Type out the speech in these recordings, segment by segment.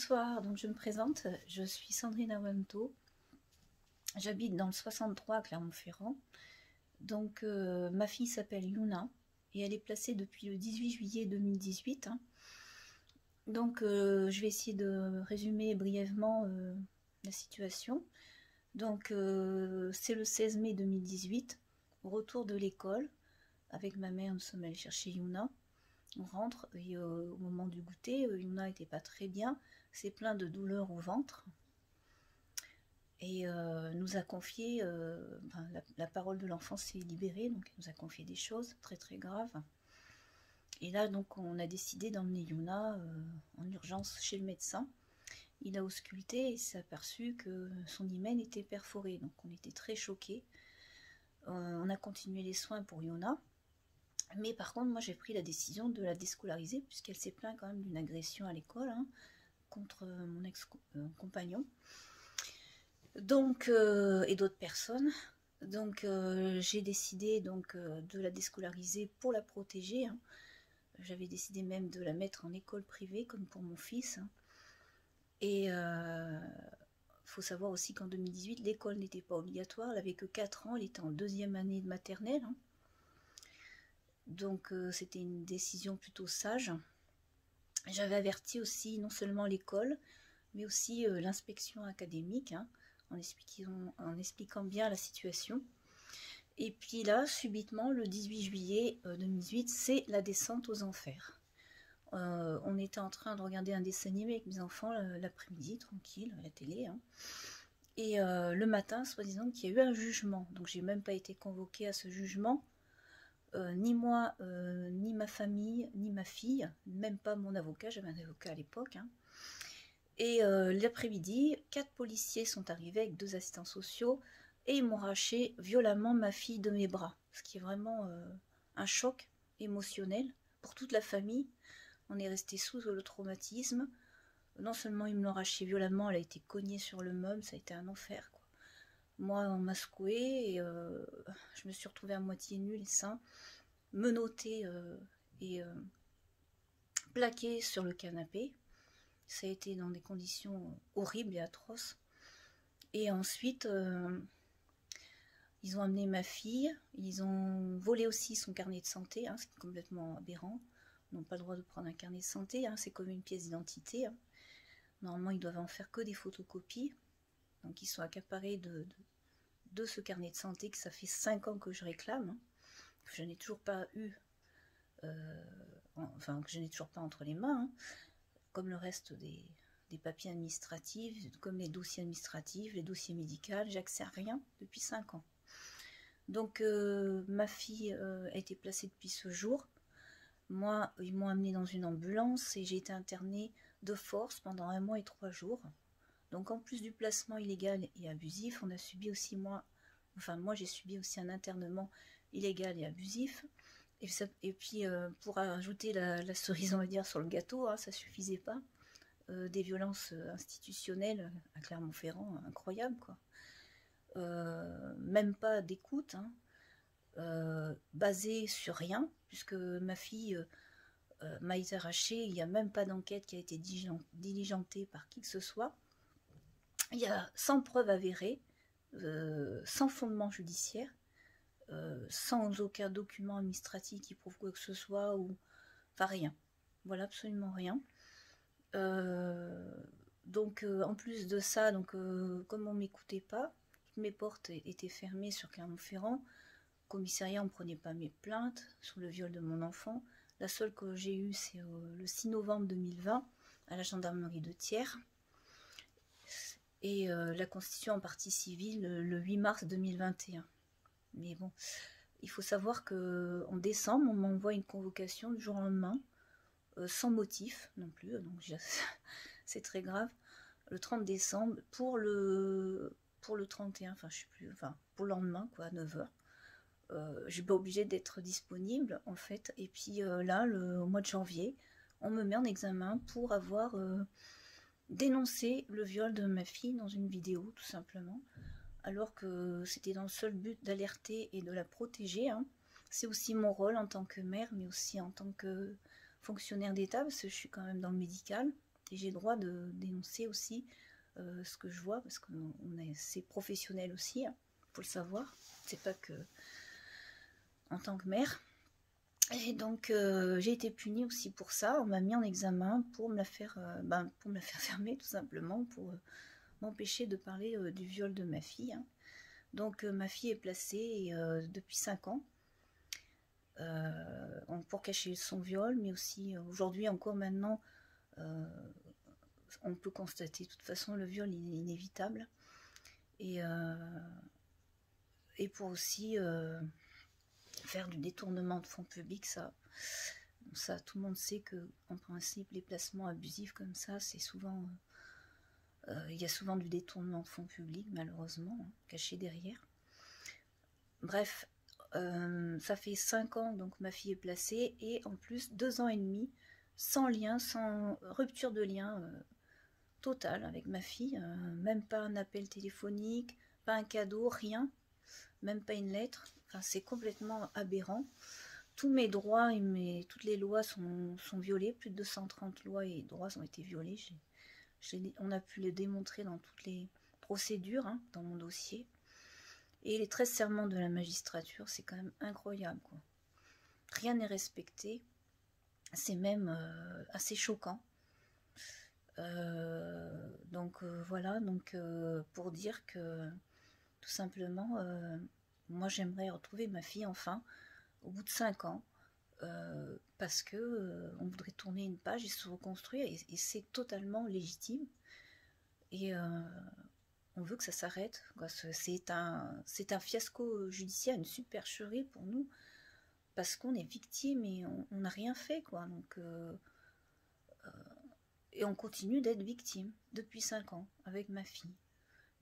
Bonsoir, donc je me présente, je suis Sandrine Awamto, j'habite dans le 63 à Clermont-Ferrand. Donc ma fille s'appelle Yuna et elle est placée depuis le 18 juillet 2018. Donc je vais essayer de résumer brièvement la situation. Donc c'est le 16 mai 2018, au retour de l'école, avec ma mère nous sommes allés chercher Yuna. On rentre et au moment du goûter, Yuna n'était pas très bien, c'est plein de douleurs au ventre. Et nous a confié, la parole de l'enfant s'est libérée, donc elle nous a confié des choses très très graves. Et là donc on a décidé d'emmener Yuna en urgence chez le médecin. Il a ausculté et s'est aperçu que son hymen était perforé, donc on était très choqués. On a continué les soins pour Yuna. Mais par contre, moi j'ai pris la décision de la déscolariser puisqu'elle s'est plaint quand même d'une agression à l'école contre mon ex-compagnon. Donc, et d'autres personnes. Donc j'ai décidé donc, de la déscolariser pour la protéger. J'avais décidé même de la mettre en école privée comme pour mon fils. Et faut savoir aussi qu'en 2018, l'école n'était pas obligatoire. Elle n'avait que 4 ans, elle était en 2e année de maternelle. Donc c'était une décision plutôt sage. J'avais averti aussi non seulement l'école, mais aussi l'inspection académique, en expliquant bien la situation. Et puis là, subitement, le 18 juillet 2018, c'est la descente aux enfers. On était en train de regarder un dessin animé avec mes enfants l'après-midi, tranquille, à la télé. Et le matin, soi-disant qu'il y a eu un jugement. Donc j'ai même pas été convoquée à ce jugement. Ni moi, ni ma famille, ni ma fille, même pas mon avocat, j'avais un avocat à l'époque. Et l'après-midi, 4 policiers sont arrivés avec 2 assistants sociaux et ils m'ont arraché violemment ma fille de mes bras, ce qui est vraiment un choc émotionnel pour toute la famille. On est resté sous le traumatisme. Non seulement ils me l'ont arraché violemment, elle a été cognée sur le meuble, ça a été un enfer, quoi. Moi, on m'a secoué et je me suis retrouvée à moitié nue, les seins, menottée et plaquée sur le canapé. Ça a été dans des conditions horribles et atroces. Et ensuite, ils ont amené ma fille, ils ont volé aussi son carnet de santé, ce qui est complètement aberrant. Ils n'ont pas le droit de prendre un carnet de santé, c'est comme une pièce d'identité. Normalement, ils doivent en faire que des photocopies. Donc, ils sont accaparés de ce carnet de santé que ça fait 5 ans que je réclame. Que je n'ai toujours pas eu, que je n'ai toujours pas entre les mains, comme le reste des papiers administratifs, comme les dossiers administratifs, les dossiers médicaux, j'accède à rien depuis 5 ans. Donc ma fille a été placée depuis ce jour. Moi, ils m'ont amenée dans une ambulance et j'ai été internée de force pendant 1 mois et 3 jours. Donc en plus du placement illégal et abusif, on a subi aussi moi j'ai subi aussi un internement illégal et abusif. Et puis pour ajouter la cerise, on va dire, sur le gâteau, ça suffisait pas. Des violences institutionnelles à Clermont-Ferrand, incroyables, quoi. Même pas d'écoute, basée sur rien, puisque ma fille m'a été arrachée, il n'y a même pas d'enquête qui a été diligentée par qui que ce soit. Il y a sans preuve avérée, sans fondement judiciaire, sans aucun document administratif qui prouve quoi que ce soit, enfin rien. Voilà, absolument rien. Donc en plus de ça, comme on m'écoutait pas, toutes mes portes étaient fermées sur Clermont-Ferrand. Au commissariat, on ne prenait pas mes plaintes sur le viol de mon enfant. La seule que j'ai eue, c'est le 6 novembre 2020 à la gendarmerie de Thiers. Et la constitution en partie civile le 8 mars 2021. Mais bon, il faut savoir qu'en décembre, on m'envoie une convocation du jour au lendemain, sans motif non plus, donc c'est très grave, le 30 décembre, pour le 31, je sais plus, pour le lendemain, quoi, à 9h. Je suis pas obligée d'être disponible, en fait, et puis là, au mois de janvier, on me met en examen pour avoir dénoncé le viol de ma fille dans une vidéo, tout simplement, alors que c'était dans le seul but d'alerter et de la protéger. C'est aussi mon rôle en tant que mère, mais aussi en tant que fonctionnaire d'État, parce que je suis quand même dans le médical, Et j'ai le droit de dénoncer aussi ce que je vois, parce que c'est professionnel aussi, hein, faut le savoir. C'est pas que en tant que mère. Et donc j'ai été punie aussi pour ça. On m'a mis en examen pour me la faire, pour me la faire fermer tout simplement, pour m'empêcher de parler du viol de ma fille. Hein. Donc ma fille est placée depuis 5 ans pour cacher son viol, mais aussi aujourd'hui encore maintenant, on peut constater de toute façon le viol est inévitable. Et pour aussi faire du détournement de fonds publics, ça tout le monde sait que en principe les placements abusifs comme ça, c'est souvent il y a souvent du détournement de fonds publics malheureusement, hein, caché derrière. Bref, ça fait 5 ans donc ma fille est placée, et en plus 2 ans et demi sans lien, sans rupture de lien total avec ma fille, même pas un appel téléphonique, pas un cadeau, rien, même pas une lettre. Enfin, c'est complètement aberrant. Tous mes droits et toutes les lois sont violées. Plus de 230 lois et droits ont été violés. On a pu le démontrer dans toutes les procédures, hein, dans mon dossier. Et les 13 serments de la magistrature, c'est quand même incroyable, quoi. Rien n'est respecté. C'est même assez choquant. Voilà, donc pour dire que tout simplement, moi j'aimerais retrouver ma fille enfin, au bout de 5 ans, parce que on voudrait tourner une page et se reconstruire, et c'est totalement légitime, et on veut que ça s'arrête. C'est un fiasco judiciaire, une supercherie pour nous, parce qu'on est victime et on n'a rien fait, quoi. Donc et on continue d'être victime depuis 5 ans avec ma fille.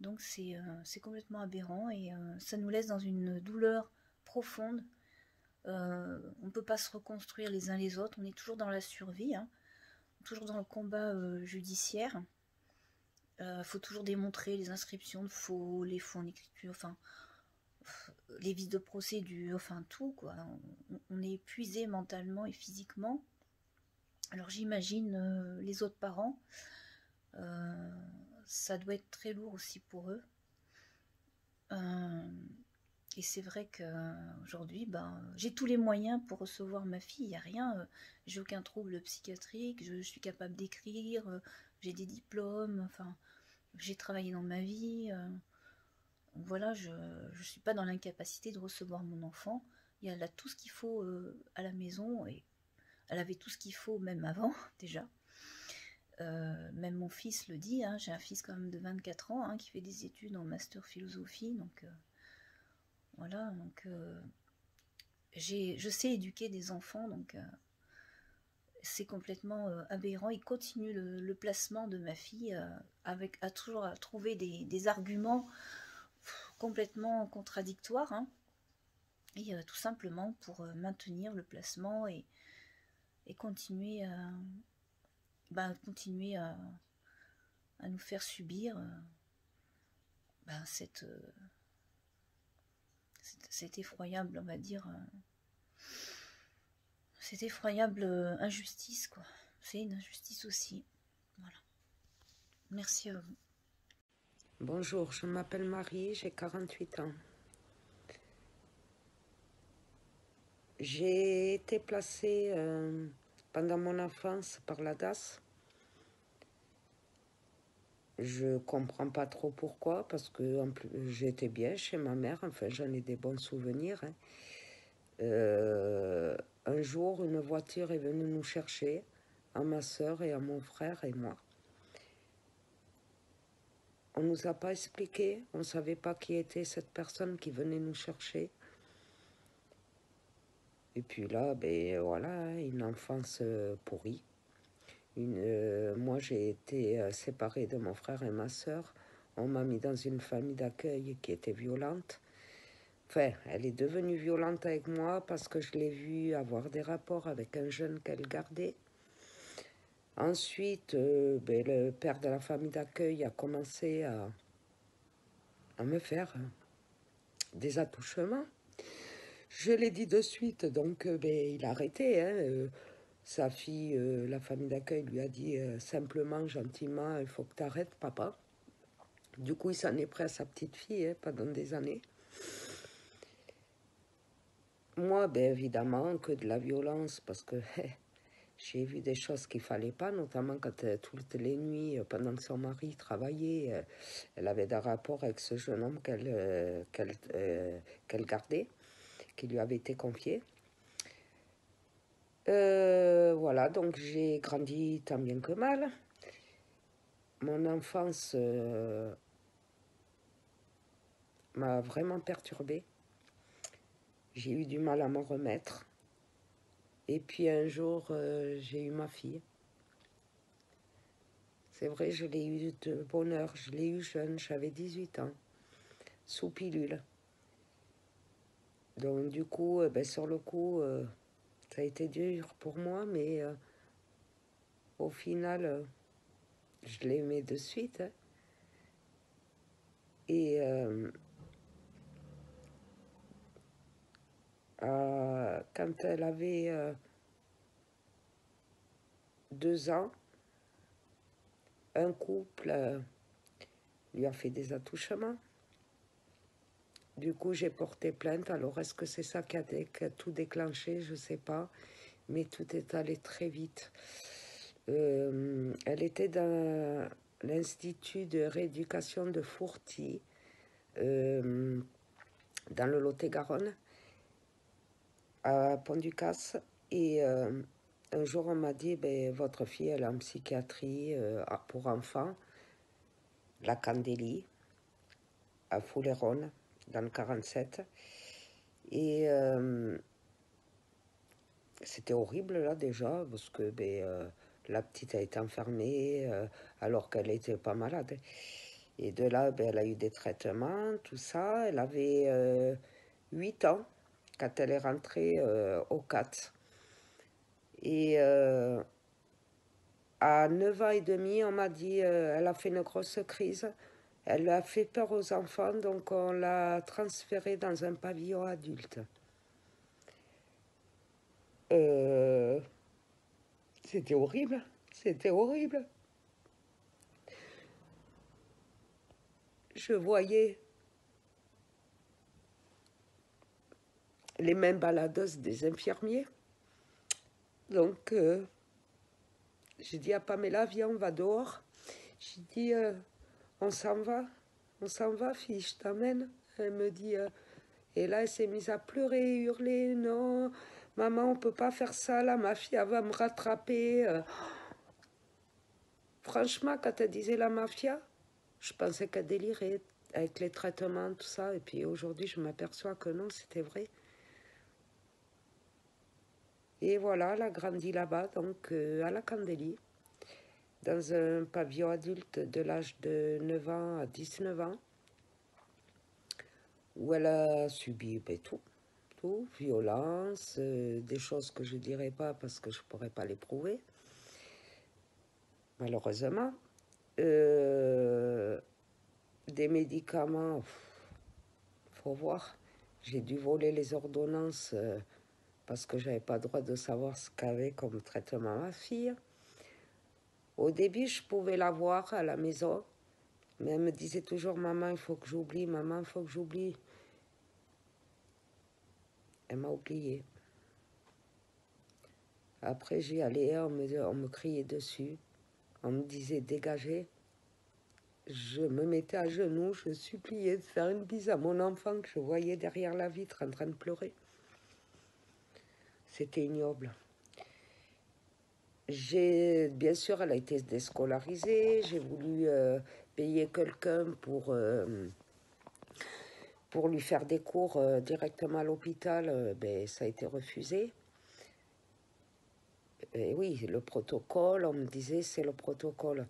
Donc c'est complètement aberrant, et ça nous laisse dans une douleur profonde. On ne peut pas se reconstruire les uns les autres, on est toujours dans la survie, hein, toujours dans le combat judiciaire. Faut toujours démontrer les inscriptions de faux, les faux en écriture, enfin les vices de procédure, enfin tout, quoi. On est épuisé mentalement et physiquement. Alors j'imagine les autres parents, ça doit être très lourd aussi pour eux. Et c'est vrai qu'aujourd'hui, j'ai tous les moyens pour recevoir ma fille, il n'y a rien, j'ai aucun trouble psychiatrique, je suis capable d'écrire, j'ai des diplômes, enfin, j'ai travaillé dans ma vie, voilà, je ne suis pas dans l'incapacité de recevoir mon enfant. Elle a tout ce qu'il faut à la maison, et elle avait tout ce qu'il faut même avant, déjà. Même mon fils le dit, hein, j'ai un fils quand même de 24 ans, hein, qui fait des études en master philosophie, donc voilà, donc je sais éduquer des enfants, donc c'est complètement aberrant. Il continue le placement de ma fille à toujours à trouver des arguments complètement contradictoires, hein, et tout simplement pour maintenir le placement et continuer à nous faire subir cette effroyable, on va dire, cette effroyable injustice, quoi. C'est une injustice aussi. Voilà. Merci à vous. Bonjour, je m'appelle Marie, j'ai 48 ans. J'ai été placée pendant mon enfance par la DAS. Je comprends pas trop pourquoi, parce que en plus, j'étais bien chez ma mère, enfin j'en ai des bons souvenirs. Hein. Un jour, une voiture est venue nous chercher, à ma soeur et à mon frère et moi. On nous a pas expliqué, on savait pas qui était cette personne qui venait nous chercher. Et puis là, ben voilà, une enfance pourrie. Moi, j'ai été séparée de mon frère et ma soeur. On m'a mis dans une famille d'accueil qui était violente. Enfin, elle est devenue violente avec moi parce que je l'ai vue avoir des rapports avec un jeune qu'elle gardait. Ensuite, le père de la famille d'accueil a commencé à me faire des attouchements. Je l'ai dit de suite, donc il a arrêté. Hein, Sa fille, la famille d'accueil lui a dit simplement, gentiment, il faut que tu arrêtes, papa. Du coup, il s'en est pris à sa petite fille pendant des années. Moi, ben, évidemment, que de la violence, parce que j'ai vu des choses qu'il ne fallait pas, notamment quand toutes les nuits, pendant que son mari travaillait, elle avait des rapports avec ce jeune homme qu'elle gardait, qui lui avait été confié. Voilà, donc j'ai grandi tant bien que mal. Mon enfance m'a vraiment perturbée. J'ai eu du mal à m'en remettre. Et puis un jour, j'ai eu ma fille. C'est vrai, je l'ai eu de bonheur. Je l'ai eu jeune, j'avais 18 ans, sous pilule. Donc du coup, ben, sur le coup, ça a été dur pour moi, mais au final, je l'aimais de suite. Hein. Et quand elle avait 2 ans, un couple lui a fait des attouchements. Du coup, j'ai porté plainte. Alors, est-ce que c'est ça qui a tout déclenché? Je ne sais pas. Mais tout est allé très vite. Elle était dans l'Institut de rééducation de Fourty, dans le Lot-et-Garonne, à Pont-du-Casse. Et un jour, on m'a dit, ben, votre fille, elle est en psychiatrie pour enfants, la Candélie, à Fouléronne, dans le 47. Et c'était horrible, là, déjà, parce que ben, la petite a été enfermée alors qu'elle n'était pas malade. Et de là, ben, elle a eu des traitements, tout ça. Elle avait 8 ans quand elle est rentrée au CAT. Et à 9 ans et demi, on m'a dit elle a fait une grosse crise. Elle a fait peur aux enfants, donc on l'a transférée dans un pavillon adulte. C'était horrible, c'était horrible. Je voyais les mains baladeuses des infirmiers. Donc, j'ai dit à Pamela, viens, on va dehors. J'ai dit, on s'en va, fille, je t'emmène. Elle me dit, et là, elle s'est mise à pleurer, hurler, non, maman, on peut pas faire ça, là, ma fille, elle va me rattraper. Franchement, quand elle disait la mafia, je pensais qu'elle délirait avec les traitements, tout ça. Et puis aujourd'hui, je m'aperçois que non, c'était vrai. Et voilà, elle a grandi là-bas, donc à la Candélie, dans un pavillon adulte de l'âge de 9 ans à 19 ans, où elle a subi ben, tout, violence, des choses que je ne dirais pas parce que je ne pourrais pas les prouver, malheureusement. Des médicaments, faut voir. J'ai dû voler les ordonnances parce que j'avais pas le droit de savoir ce qu'avait comme traitement ma fille. Au début, je pouvais la voir à la maison, mais elle me disait toujours, maman, il faut que j'oublie, maman, il faut que j'oublie. Elle m'a oublié. Après, j'y allais, on me criait dessus, on me disait, dégagez. Je me mettais à genoux, je suppliais de faire une bise à mon enfant que je voyais derrière la vitre en train de pleurer. C'était ignoble. Bien sûr, elle a été déscolarisée. J'ai voulu payer quelqu'un pour lui faire des cours directement à l'hôpital. Ben, ça a été refusé. Et oui, le protocole, on me disait c'est le protocole.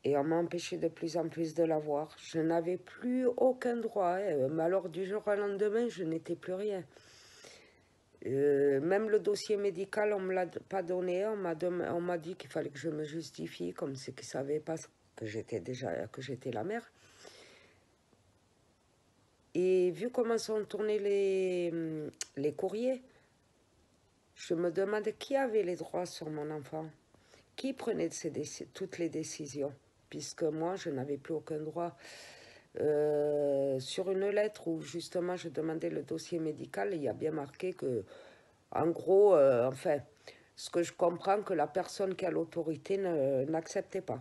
Et on m'a empêché de plus en plus de la voir. Je n'avais plus aucun droit. Mais alors, du jour au lendemain, je n'étais plus rien. Même le dossier médical, on ne me l'a pas donné. On m'a dit qu'il fallait que je me justifie, comme c'est qu'ils ne savaient pas que j'étais la mère. Et vu comment sont tournés les courriers, Je me demande qui avait les droits sur mon enfant, qui prenait toutes les décisions, puisque moi, je n'avais plus aucun droit. Sur une lettre où justement je demandais le dossier médical, il y a bien marqué que, en gros, enfin, ce que je comprends, que la personne qui a l'autorité n'acceptait pas.